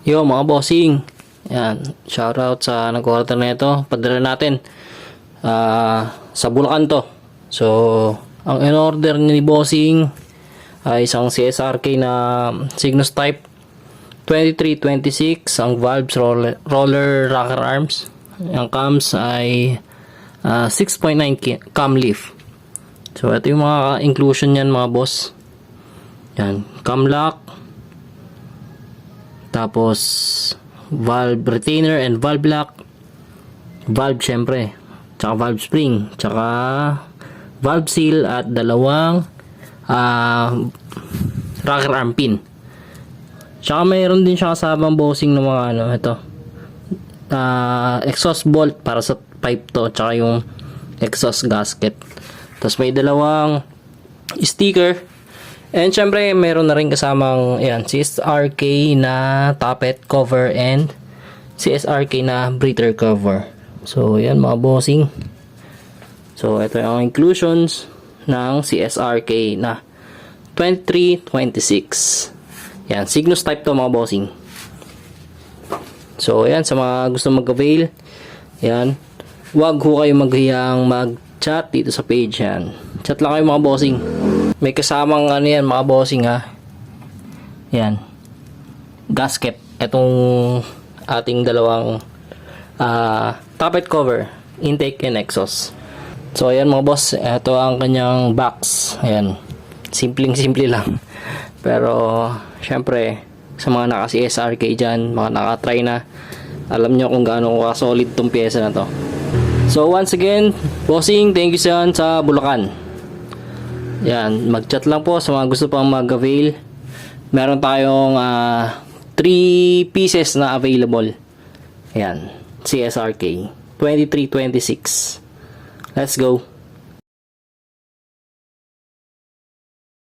Yo mga bossing, yan, shoutout sa nag-order na ito. Padala natin sa Bulacan to. So, ang in-order ni bossing ay isang CSRK na Cygnus Type 2326, ang valves roller rocker arms. Ang cams ay 6.9 cam lift. So, ito yung mga inclusion yan mga boss. Yan, cam lock, tapos valve retainer and valve lock, valve syempre, tsaka valve spring, tsaka valve seal at dalawang rocker arm pin. Tsaka mayroon din siya kasabang bossing ng mga ito, exhaust bolt para sa pipe to, tsaka yung exhaust gasket. Tapos may dalawang sticker. And syempre, meron na rin kasamang CSRK na tappet cover and CSRK na breather cover. So, yan mga bossing. So, ito yung inclusions ng CSRK na 2326. Yan, Cygnus type to mga bossing. So, yan, sa mga gusto mag-avail, yan, wag ho kayo maghiyang mag-chat dito sa page yan. Chat lang kayo mga bossing. May kasamang yan mga bossing ha. Yan. Gasket. Itong ating dalawang tappet cover, intake and exhaust. So ayan mga boss, ito ang kanyang box. Ayan. Simpleng-simple lang. Pero syempre sa mga naka-CSRK dyan, mga naka-try na, alam nyo kung gaano ka-solid tong pyesa na to. So once again, bossing, thank you sa Bulacan. Yan, mag-chat lang po sa mga gusto pang mag-avail. Meron tayong 3 pieces na available. Yan, CSRK 2326. Let's go.